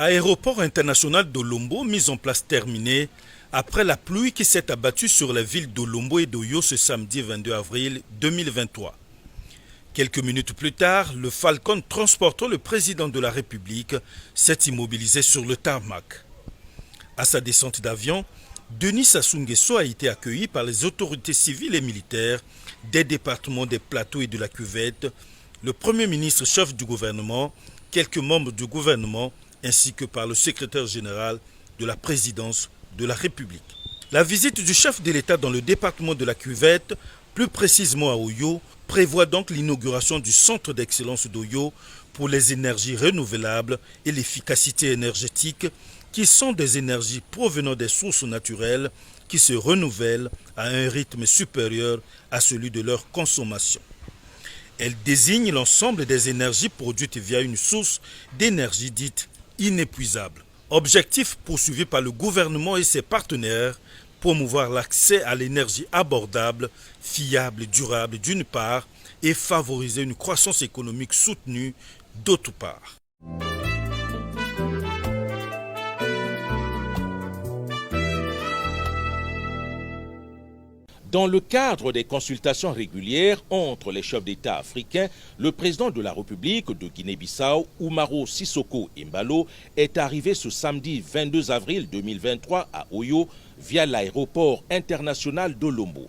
Aéroport international d'Olombo, mise en place terminée après la pluie qui s'est abattue sur les villes d'Olombo et d'Oyo ce samedi 22 avril 2023. Quelques minutes plus tard, le Falcon transportant le président de la République s'est immobilisé sur le tarmac. À sa descente d'avion, Denis Sassou Nguesso a été accueilli par les autorités civiles et militaires des départements des Plateaux et de la Cuvette, le Premier ministre chef du gouvernement, quelques membres du gouvernement, ainsi que par le secrétaire général de la présidence de la République. La visite du chef de l'État dans le département de la Cuvette, plus précisément à Oyo, prévoit donc l'inauguration du centre d'excellence d'Oyo pour les énergies renouvelables et l'efficacité énergétique, qui sont des énergies provenant des sources naturelles qui se renouvellent à un rythme supérieur à celui de leur consommation. Elle désigne l'ensemble des énergies produites via une source d'énergie dite inépuisable. Objectif poursuivi par le gouvernement et ses partenaires, promouvoir l'accès à l'énergie abordable, fiable et durable d'une part et favoriser une croissance économique soutenue d'autre part. Dans le cadre des consultations régulières entre les chefs d'État africains, le président de la République de Guinée-Bissau, Umaro Sissoko Embalo, est arrivé ce samedi 22 avril 2023 à Oyo via l'aéroport international d'Olombo.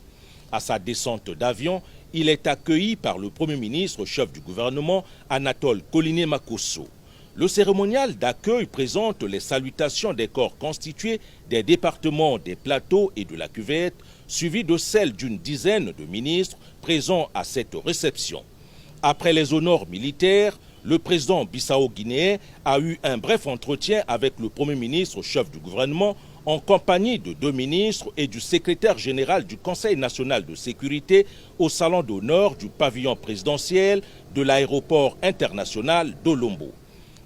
À sa descente d'avion, il est accueilli par le Premier ministre chef du gouvernement, Anatole Koliné Makosso. Le cérémonial d'accueil présente les salutations des corps constitués des départements des Plateaux et de la Cuvette, suivi de celle d'une dizaine de ministres présents à cette réception. Après les honneurs militaires, le président bissau-guinéen a eu un bref entretien avec le Premier ministre chef du gouvernement en compagnie de deux ministres et du secrétaire général du Conseil national de sécurité au salon d'honneur du pavillon présidentiel de l'aéroport international d'Olombo.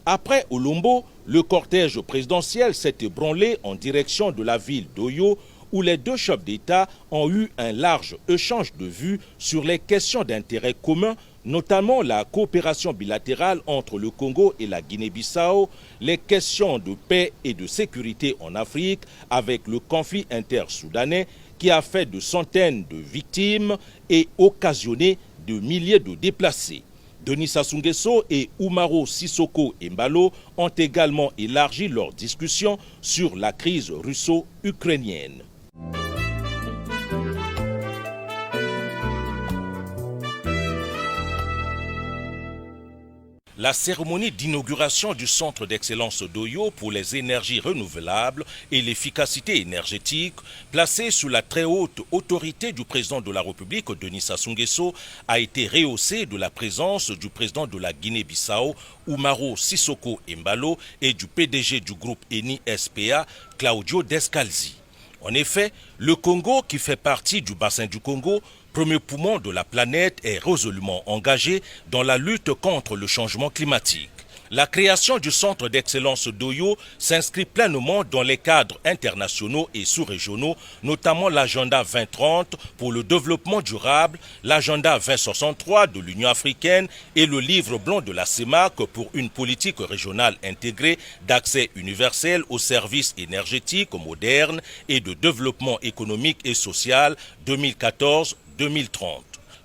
Après Olombo, le cortège présidentiel s'est ébranlé en direction de la ville d'Oyo où les deux chefs d'État ont eu un large échange de vues sur les questions d'intérêt commun, notamment la coopération bilatérale entre le Congo et la Guinée-Bissau, les questions de paix et de sécurité en Afrique avec le conflit intersoudanais qui a fait de centaines de victimes et occasionné de milliers de déplacés. Denis Sassou Nguesso et Umaro Sissoko Embalo ont également élargi leurs discussions sur la crise russo-ukrainienne. La cérémonie d'inauguration du centre d'excellence d'Oyo pour les énergies renouvelables et l'efficacité énergétique, placée sous la très haute autorité du président de la République, Denis Sassou Nguesso, a été rehaussée de la présence du président de la Guinée-Bissau, Umaro Sissoko Embalo, et du PDG du groupe Eni SPA, Claudio Descalzi. En effet, le Congo, qui fait partie du bassin du Congo, premier poumon de la planète, est résolument engagé dans la lutte contre le changement climatique. La création du centre d'excellence d'Oyo s'inscrit pleinement dans les cadres internationaux et sous-régionaux, notamment l'agenda 2030 pour le développement durable, l'agenda 2063 de l'Union africaine et le livre blanc de la CEMAC pour une politique régionale intégrée d'accès universel aux services énergétiques modernes et de développement économique et social 2014-2030.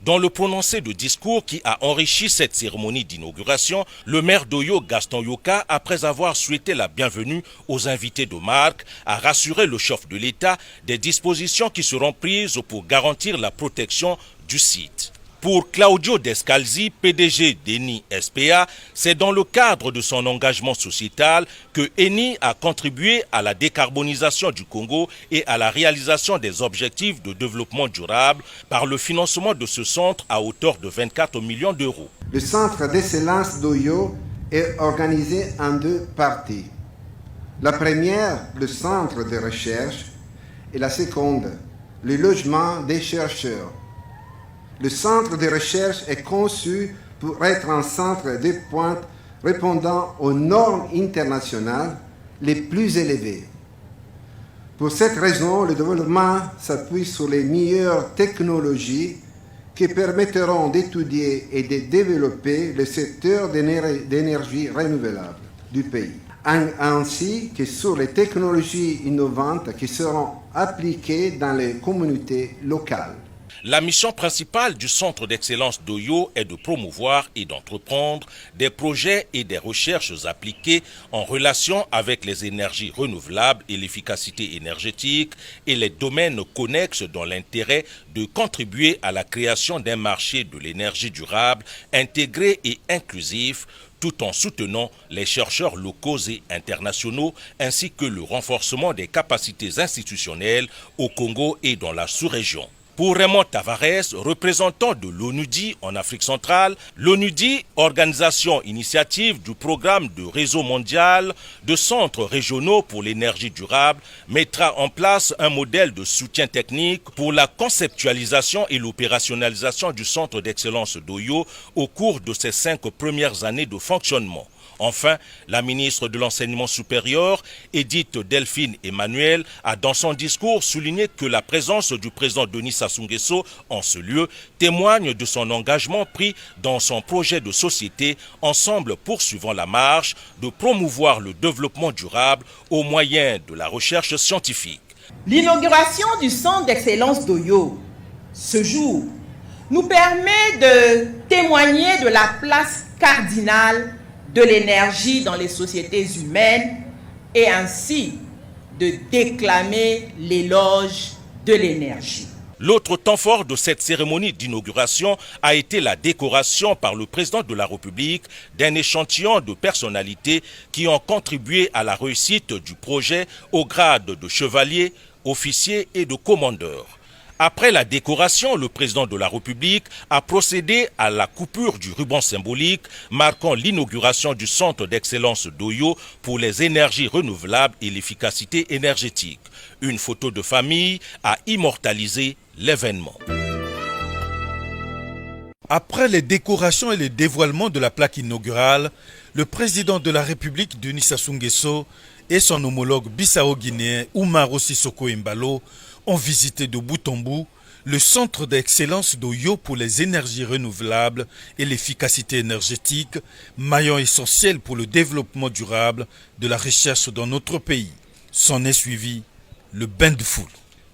Dans le prononcé de discours qui a enrichi cette cérémonie d'inauguration, le maire d'Oyo, Gaston Yoka, après avoir souhaité la bienvenue aux invités de marque, a rassuré le chef de l'État des dispositions qui seront prises pour garantir la protection du site. Pour Claudio Descalzi, PDG d'Eni SPA, c'est dans le cadre de son engagement sociétal que Eni a contribué à la décarbonisation du Congo et à la réalisation des objectifs de développement durable par le financement de ce centre à hauteur de 24 millions d'euros. Le centre d'excellence d'Oyo est organisé en deux parties. La première, le centre de recherche, et la seconde, le logement des chercheurs. Le centre de recherche est conçu pour être un centre de pointe répondant aux normes internationales les plus élevées. Pour cette raison, le développement s'appuie sur les meilleures technologies qui permettront d'étudier et de développer le secteur d'énergie renouvelable du pays. ainsi que sur les technologies innovantes qui seront appliquées dans les communautés locales. La mission principale du Centre d'excellence d'Oyo est de promouvoir et d'entreprendre des projets et des recherches appliquées en relation avec les énergies renouvelables et l'efficacité énergétique et les domaines connexes dans l'intérêt de contribuer à la création d'un marché de l'énergie durable, intégré et inclusif, tout en soutenant les chercheurs locaux et internationaux ainsi que le renforcement des capacités institutionnelles au Congo et dans la sous-région. Pour Raymond Tavares, représentant de l'ONUDI en Afrique centrale, l'ONUDI, organisation initiative du programme de réseau mondial de centres régionaux pour l'énergie durable, mettra en place un modèle de soutien technique pour la conceptualisation et l'opérationnalisation du centre d'excellence d'Oyo au cours de ses 5 premières années de fonctionnement. Enfin, la ministre de l'Enseignement supérieur, Edith Delphine Emmanuel, a dans son discours souligné que la présence du président Denis Sassou Nguesso en ce lieu témoigne de son engagement pris dans son projet de société, ensemble poursuivant la marche de promouvoir le développement durable au moyen de la recherche scientifique. L'inauguration du centre d'excellence d'Oyo, ce jour, nous permet de témoigner de la place cardinale de l'énergie dans les sociétés humaines et ainsi de déclamer l'éloge de l'énergie. L'autre temps fort de cette cérémonie d'inauguration a été la décoration par le président de la République d'un échantillon de personnalités qui ont contribué à la réussite du projet au grade de chevalier, officier et de commandeur. Après la décoration, le président de la République a procédé à la coupure du ruban symbolique marquant l'inauguration du centre d'excellence d'Oyo pour les énergies renouvelables et l'efficacité énergétique. Une photo de famille a immortalisé l'événement. Après les décorations et le dévoilement de la plaque inaugurale, le président de la République, Denis Sassou Nguesso, et son homologue bissau-guinéen Umaro Sissoko Embalo ont visité de bout en bout le centre d'excellence d'Oyo pour les énergies renouvelables et l'efficacité énergétique, maillon essentiel pour le développement durable de la recherche dans notre pays. S'en est suivi le bain de foule.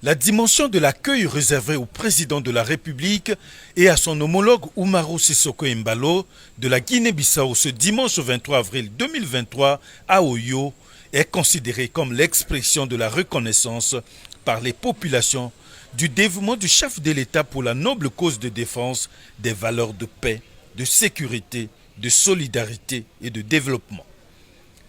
La dimension de l'accueil réservé au président de la République et à son homologue Umaro Sissoko Embalo de la Guinée-Bissau ce dimanche 23 avril 2023 à Oyo est considérée comme l'expression de la reconnaissance par les populations du dévouement du chef de l'État pour la noble cause de défense des valeurs de paix, de sécurité, de solidarité et de développement.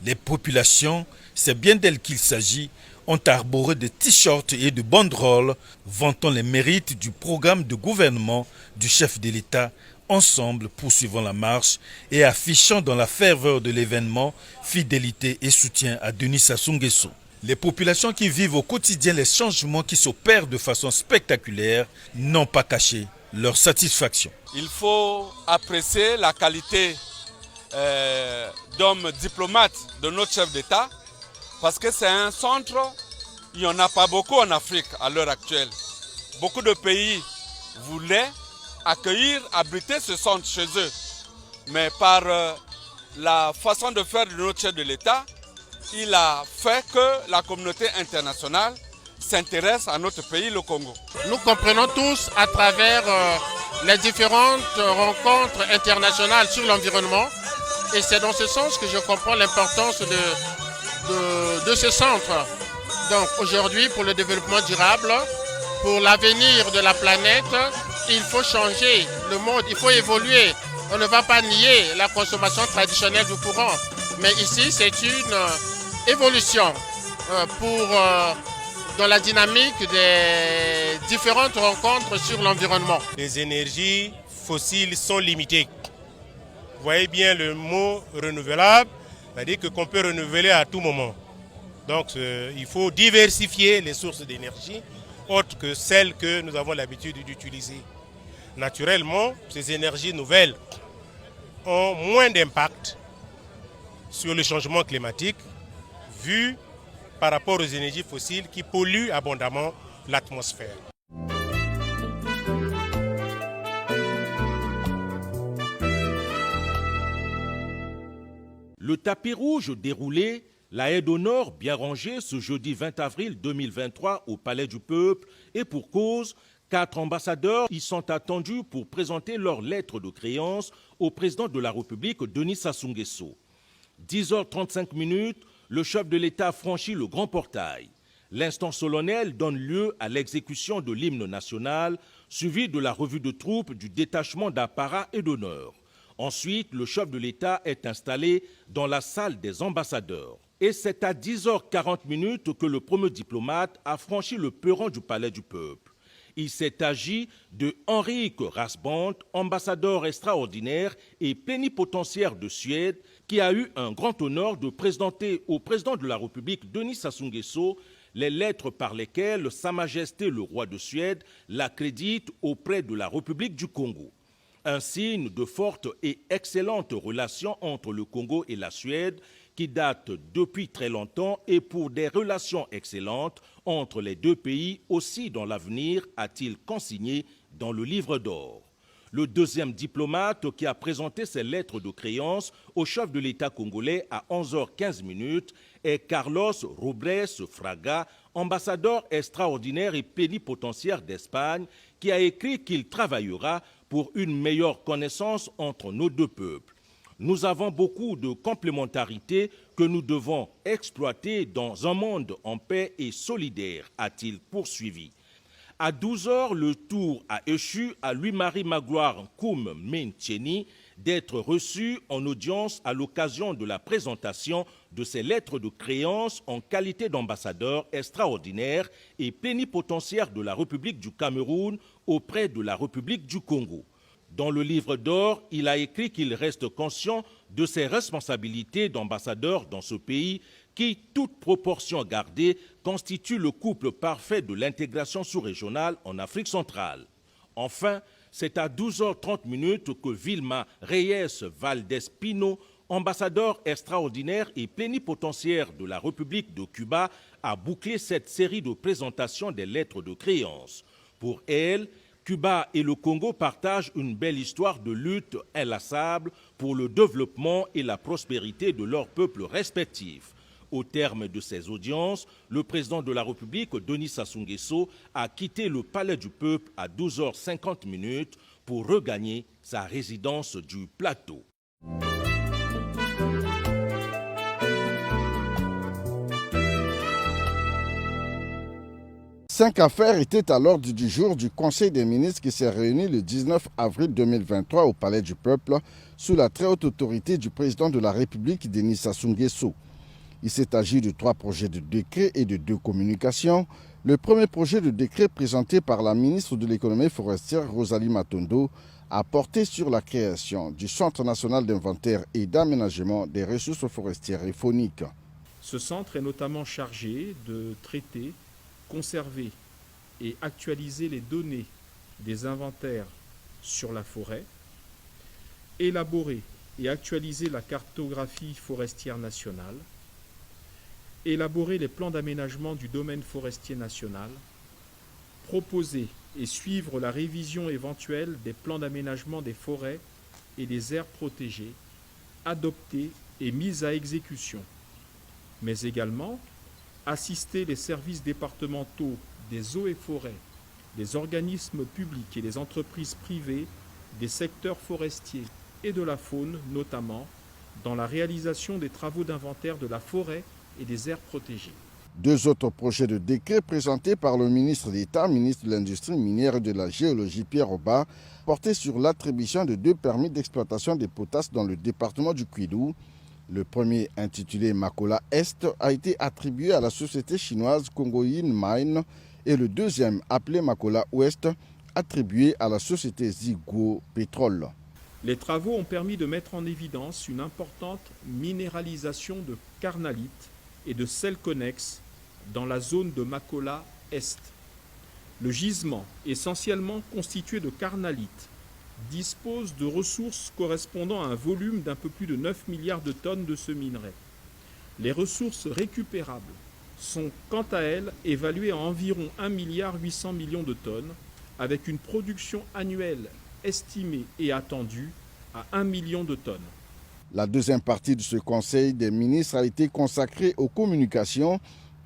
Les populations, c'est bien d'elles qu'il s'agit, ont arboré des t-shirts et de banderoles vantant les mérites du programme de gouvernement du chef de l'État, ensemble poursuivant la marche et affichant dans la ferveur de l'événement fidélité et soutien à Denis Sassou Nguesso. Les populations qui vivent au quotidien les changements qui s'opèrent de façon spectaculaire n'ont pas caché leur satisfaction. Il faut apprécier la qualité d'homme diplomate de notre chef d'État parce que c'est un centre, il n'y en a pas beaucoup en Afrique à l'heure actuelle. Beaucoup de pays voulaient accueillir, abriter ce centre chez eux. Mais par la façon de faire de notre chef de l'État, il a fait que la communauté internationale s'intéresse à notre pays, le Congo. Nous comprenons tous à travers les différentes rencontres internationales sur l'environnement et c'est dans ce sens que je comprends l'importance de ce centre. Donc aujourd'hui, pour le développement durable, pour l'avenir de la planète, il faut changer le monde, il faut évoluer. On ne va pas nier la consommation traditionnelle du courant, mais ici c'est une évolution dans la dynamique des différentes rencontres sur l'environnement. Les énergies fossiles sont limitées. Vous voyez bien le mot renouvelable, c'est-à-dire qu'on peut renouveler à tout moment. Donc il faut diversifier les sources d'énergie autres que celles que nous avons l'habitude d'utiliser. Naturellement, ces énergies nouvelles ont moins d'impact sur le changement climatique vu par rapport aux énergies fossiles qui polluent abondamment l'atmosphère. Le tapis rouge déroulé La haie d'honneur, bien rangée ce jeudi 20 avril 2023 au Palais du Peuple, et pour cause, 4 ambassadeurs y sont attendus pour présenter leur lettre de créance au président de la République, Denis Sassou Nguesso. 10h35, le chef de l'État franchit le grand portail. L'instant solennel donne lieu à l'exécution de l'hymne national, suivi de la revue de troupes du détachement d'apparat et d'honneur. Ensuite, le chef de l'État est installé dans la salle des ambassadeurs. Et c'est à 10h40 que le premier diplomate a franchi le perron du Palais du Peuple. Il s'est agi de Henrik Rasband, ambassadeur extraordinaire et plénipotentiaire de Suède, qui a eu un grand honneur de présenter au président de la République, Denis Sassou Nguesso, les lettres par lesquelles Sa Majesté le roi de Suède l'accrédite auprès de la République du Congo. Un signe de fortes et excellentes relations entre le Congo et la Suède qui datent depuis très longtemps et pour des relations excellentes entre les deux pays aussi dans l'avenir, a-t-il consigné dans le livre d'or. Le deuxième diplomate qui a présenté ses lettres de créance au chef de l'État congolais à 11h15 est Carlos Robles Fraga, ambassadeur extraordinaire et plénipotentiaire d'Espagne, qui a écrit qu'il travaillera pour une meilleure connaissance entre nos deux peuples. Nous avons beaucoup de complémentarité que nous devons exploiter dans un monde en paix et solidaire, a-t-il poursuivi. À 12h, le tour a échu à Louis-Marie Magloire Koum Mentcheni d'être reçu en audience à l'occasion de la présentation de ses lettres de créance en qualité d'ambassadeur extraordinaire et plénipotentiaire de la République du Cameroun auprès de la République du Congo. Dans le livre d'or, il a écrit qu'il reste conscient de ses responsabilités d'ambassadeur dans ce pays qui, toute proportion gardée, constitue le couple parfait de l'intégration sous-régionale en Afrique centrale. Enfin, c'est à 12h30 que Vilma Reyes Valdez-Pino, ambassadeur extraordinaire et plénipotentiaire de la République de Cuba, a bouclé cette série de présentations des lettres de créance. Pour elle, Cuba et le Congo partagent une belle histoire de lutte inlassable pour le développement et la prospérité de leurs peuples respectifs. Au terme de ces audiences, le président de la République, Denis Sassou Nguesso, a quitté le Palais du Peuple à 12h50 pour regagner sa résidence du Plateau. Cinq affaires étaient à l'ordre du jour du Conseil des ministres qui s'est réuni le 19 avril 2023 au Palais du Peuple sous la très haute autorité du président de la République, Denis Sassou Nguesso. Il s'est agi de 3 projets de décret et de 2 communications. Le premier projet de décret présenté par la ministre de l'économie forestière, Rosalie Matondo, a porté sur la création du Centre national d'inventaire et d'aménagement des ressources forestières et fauniques. Ce centre est notamment chargé de traiter, conserver et actualiser les données des inventaires sur la forêt, élaborer et actualiser la cartographie forestière nationale, élaborer les plans d'aménagement du domaine forestier national, proposer et suivre la révision éventuelle des plans d'aménagement des forêts et des aires protégées, adoptés et mis à exécution, mais également assister les services départementaux des eaux et forêts, les organismes publics et les entreprises privées des secteurs forestiers et de la faune, notamment dans la réalisation des travaux d'inventaire de la forêt et des aires protégées. 2 autres projets de décret présentés par le ministre d'État, ministre de l'Industrie minière et de la Géologie, Pierre Oba, portaient sur l'attribution de 2 permis d'exploitation des potasses dans le département du Kwilu. Le premier, intitulé Makola Est, a été attribué à la société chinoise Congoyin Mine et le deuxième, appelé Makola Ouest, attribué à la société Ziguo Pétrole. Les travaux ont permis de mettre en évidence une importante minéralisation de carnalite et de sel connexe dans la zone de Makola Est. Le gisement, essentiellement constitué de carnalite, dispose de ressources correspondant à un volume d'un peu plus de 9 milliards de tonnes de ce minerai. Les ressources récupérables sont quant à elles évaluées à environ 1,8 milliard de tonnes, avec une production annuelle estimée et attendue à 1 million de tonnes. La deuxième partie de ce Conseil des ministres a été consacrée aux communications.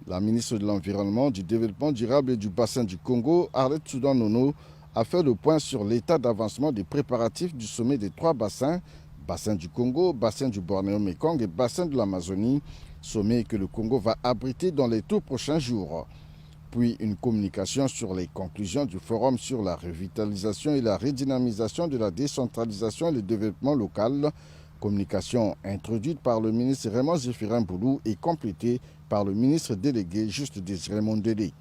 La ministre de l'Environnement, du Développement durable et du Bassin du Congo, Arlette Soudan-Nono, a fait le point sur l'état d'avancement des préparatifs du sommet des 3 bassins, bassin du Congo, bassin du Bornéo-Mékong et bassin de l'Amazonie, sommet que le Congo va abriter dans les tout prochains jours. Puis une communication sur les conclusions du forum sur la revitalisation et la redynamisation de la décentralisation et le développement local. Communication introduite par le ministre Raymond Zéphirin Boulou et complétée par le ministre délégué Juste Désiré Mondélé.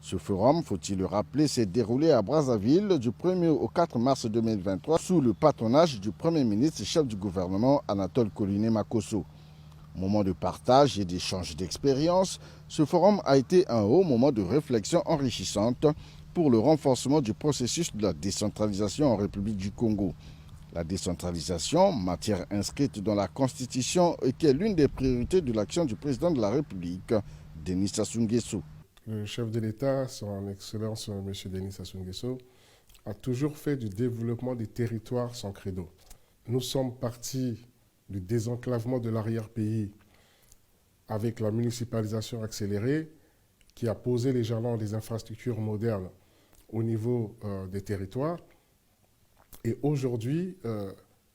Ce forum, faut-il le rappeler, s'est déroulé à Brazzaville du 1er au 4 mars 2023 sous le patronage du Premier ministre et chef du gouvernement Anatole Koliné Makosso. Moment de partage et d'échange d'expériences, ce forum a été un haut moment de réflexion enrichissante pour le renforcement du processus de la décentralisation en République du Congo. La décentralisation, matière inscrite dans la Constitution et qui est l'une des priorités de l'action du président de la République, Denis Sassou Nguesso. Le chef de l'État, son Excellence M. Denis Sassou Nguesso, a toujours fait du développement des territoires son credo. Nous sommes partis du désenclavement de l'arrière-pays avec la municipalisation accélérée qui a posé les jalons des infrastructures modernes au niveau des territoires. Et aujourd'hui,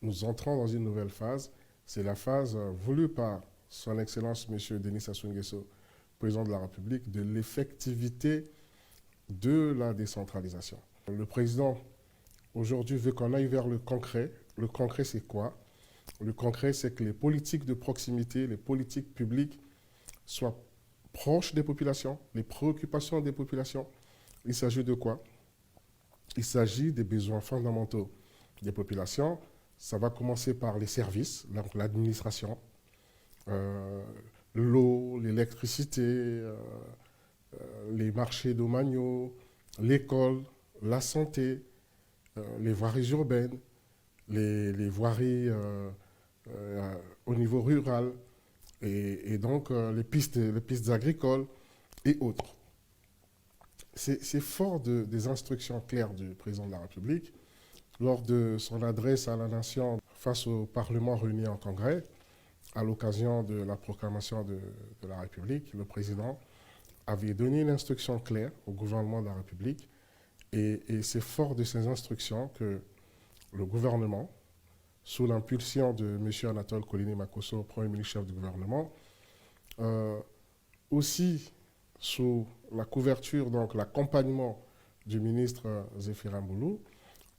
nous entrons dans une nouvelle phase. C'est la phase voulue par son Excellence M. Denis Sassou Nguesso, président de la République, de l'effectivité de la décentralisation. Le président, aujourd'hui, veut qu'on aille vers le concret. Le concret, c'est quoi? Le concret, c'est que les politiques de proximité, les politiques publiques soient proches des populations, les préoccupations des populations. Il s'agit de quoi? Il s'agit des besoins fondamentaux des populations. Ça va commencer par les services, donc l'administration, l'eau, l'électricité, les marchés domaniaux, l'école, la santé, les voiries urbaines, les voiries au niveau rural, et donc les pistes agricoles et autres. C'est fort des instructions claires du président de la République lors de son adresse à la nation face au Parlement réuni en Congrès. À l'occasion de la proclamation de la République, le président avait donné une instruction claire au gouvernement de la République, et c'est fort de ces instructions que le gouvernement, sous l'impulsion de M. Anatole Koliné Makosso, Premier ministre chef du gouvernement, aussi sous la couverture, donc l'accompagnement du ministre Zéphirin Boulou,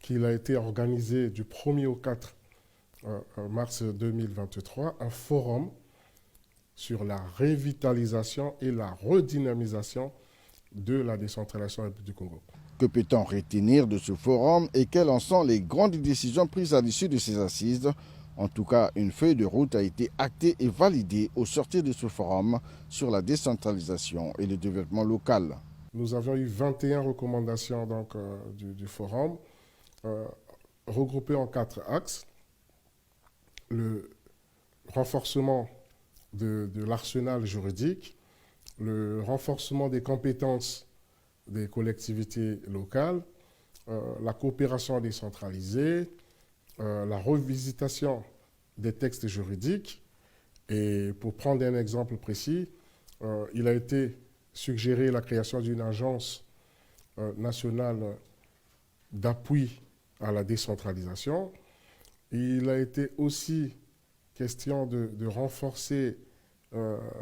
qu'il a été organisé du 1er au 4 mars 2023, un forum sur la revitalisation et la redynamisation de la décentralisation du Congo. Que peut-on retenir de ce forum et quelles en sont les grandes décisions prises à l'issue de ces assises? En tout cas, une feuille de route a été actée et validée au sortir de ce forum sur la décentralisation et le développement local. Nous avions eu 21 recommandations donc, du forum, regroupées en 4 axes. Le renforcement de l'arsenal juridique, le renforcement des compétences des collectivités locales, la coopération décentralisée, la revisitation des textes juridiques. Et pour prendre un exemple précis, il a été suggéré la création d'une agence nationale d'appui à la décentralisation. Il a été aussi question de renforcer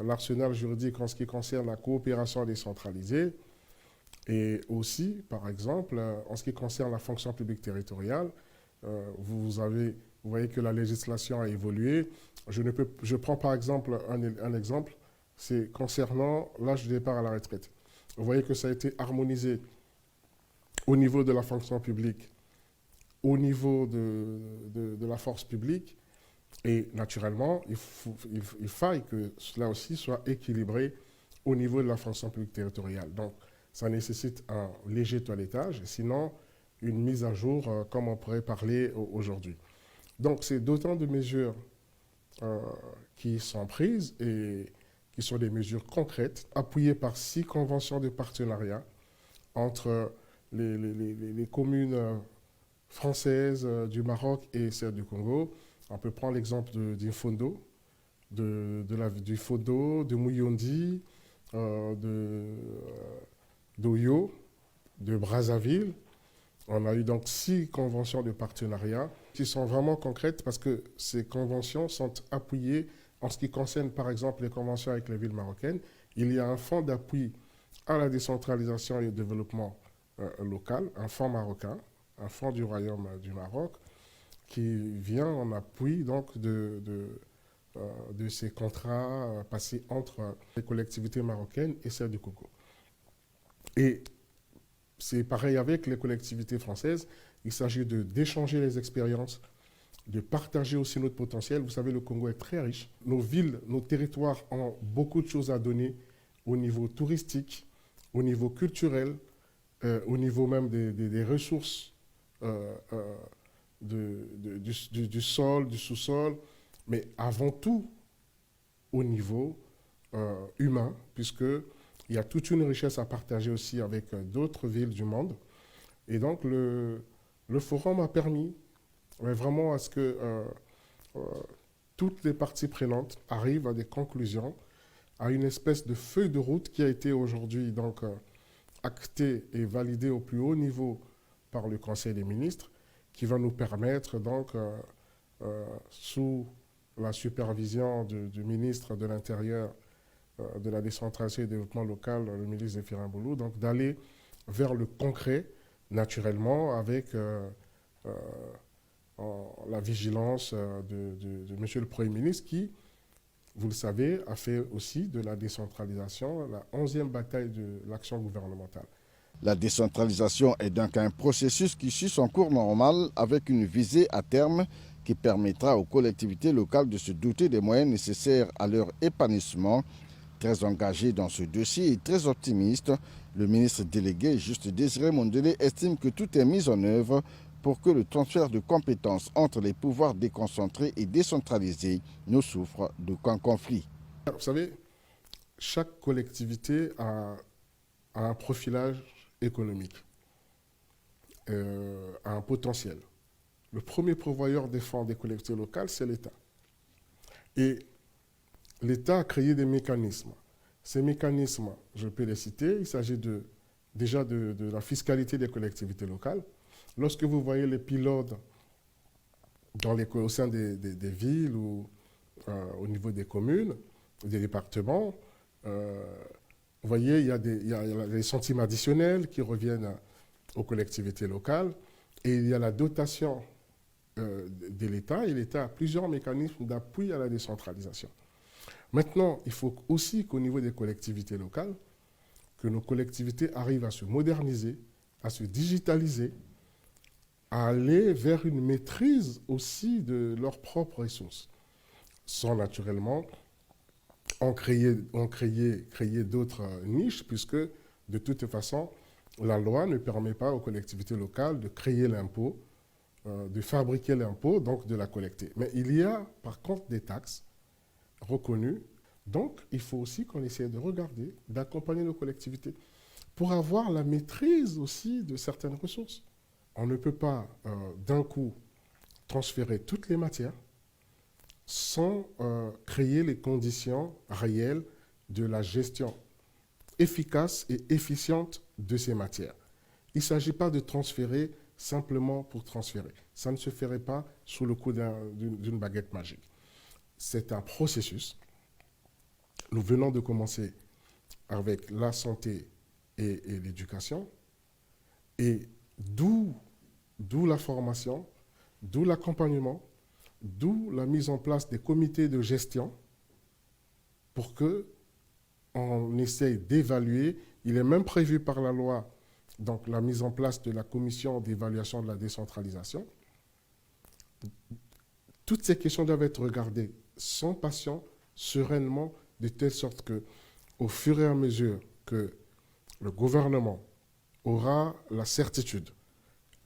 l'arsenal juridique en ce qui concerne la coopération décentralisée, et aussi, par exemple, en ce qui concerne la fonction publique territoriale. Vous voyez que la législation a évolué. Je prends par exemple un exemple, c'est concernant l'âge de départ à la retraite. Vous voyez que ça a été harmonisé au niveau de la fonction publique, au niveau de la force publique, et naturellement, il faille que cela aussi soit équilibré au niveau de la fonction publique territoriale. Donc, ça nécessite un léger toilettage, sinon une mise à jour comme on pourrait parler aujourd'hui. Donc, c'est d'autant de mesures qui sont prises et qui sont des mesures concrètes, appuyées par 6 conventions de partenariat entre les communes françaises du Maroc et celles du Congo, On peut prendre l'exemple du Fondo, du Fondo, de Mouyondi, d'Oyo, de Brazzaville. On a eu donc 6 conventions de partenariat qui sont vraiment concrètes parce que ces conventions sont appuyées en ce qui concerne par exemple les conventions avec les villes marocaines. Il y a un fonds d'appui à la décentralisation et au développement local, un fonds marocain, un fonds du Royaume du Maroc qui vient en appui donc de ces contrats passés entre les collectivités marocaines et celles du Congo. Et c'est pareil avec les collectivités françaises. Il s'agit d'échanger les expériences, de partager aussi notre potentiel. Vous savez, le Congo est très riche. Nos villes, nos territoires ont beaucoup de choses à donner au niveau touristique, au niveau culturel, au niveau même des ressources du sol, du sous-sol, mais avant tout au niveau humain, puisqu'il y a toute une richesse à partager aussi avec d'autres villes du monde. Et donc, le forum a permis vraiment à ce que toutes les parties prenantes arrivent à des conclusions, à une espèce de feuille de route qui a été aujourd'hui donc actée et validée au plus haut niveau par le Conseil des ministres, qui va nous permettre donc, sous la supervision du ministre de l'Intérieur, de la décentralisation et du développement local, le ministre Zéphirin Boulou, donc d'aller vers le concret, naturellement, avec la vigilance de Monsieur le Premier ministre qui, vous le savez, a fait aussi de la décentralisation la 11e bataille de l'action gouvernementale. La décentralisation est donc un processus qui suit son cours normal avec une visée à terme qui permettra aux collectivités locales de se doter des moyens nécessaires à leur épanouissement. Très engagé dans ce dossier et très optimiste, le ministre délégué Juste Désiré Mondélé estime que tout est mis en œuvre pour que le transfert de compétences entre les pouvoirs déconcentrés et décentralisés ne souffre d'aucun conflit. Vous savez, chaque collectivité a un profilage économique, a un potentiel. Le premier pourvoyeur des fonds des collectivités locales, c'est l'État. Et l'État a créé des mécanismes. Ces mécanismes, je peux les citer, il s'agit déjà de la fiscalité des collectivités locales. Lorsque vous voyez les pilotes au sein des villes ou au niveau des communes, des départements, vous voyez, il y a les centimes additionnels qui reviennent aux collectivités locales et il y a la dotation de l'État et l'État a plusieurs mécanismes d'appui à la décentralisation. Maintenant, il faut aussi qu'au niveau des collectivités locales, que nos collectivités arrivent à se moderniser, à se digitaliser, à aller vers une maîtrise aussi de leurs propres ressources, sans naturellement en créer d'autres niches, puisque de toute façon, la loi ne permet pas aux collectivités locales de créer l'impôt, de fabriquer l'impôt, donc de la collecter. Mais il y a par contre des taxes reconnues, donc il faut aussi qu'on essaie de regarder, d'accompagner nos collectivités pour avoir la maîtrise aussi de certaines ressources. On ne peut pas d'un coup transférer toutes les matières sans créer les conditions réelles de la gestion efficace et efficiente de ces matières. Il ne s'agit pas de transférer simplement pour transférer. Ça ne se ferait pas sous le coup d'une baguette magique. C'est un processus. Nous venons de commencer avec la santé et l'éducation, et d'où la formation, d'où l'accompagnement, d'où la mise en place des comités de gestion pour qu'on essaye d'évaluer. Il est même prévu par la loi donc, la mise en place de la commission d'évaluation de la décentralisation. Toutes ces questions doivent être regardées sans passion, sereinement, de telle sorte qu'au fur et à mesure que le gouvernement aura la certitude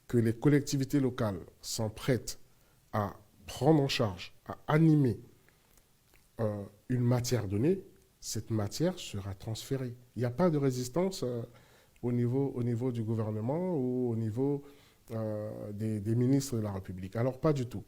que les collectivités locales sont prêtes à prendre en charge, à animer une matière donnée, cette matière sera transférée. Il n'y a pas de résistance au niveau du gouvernement ou au niveau des ministres de la République. Alors, pas du tout.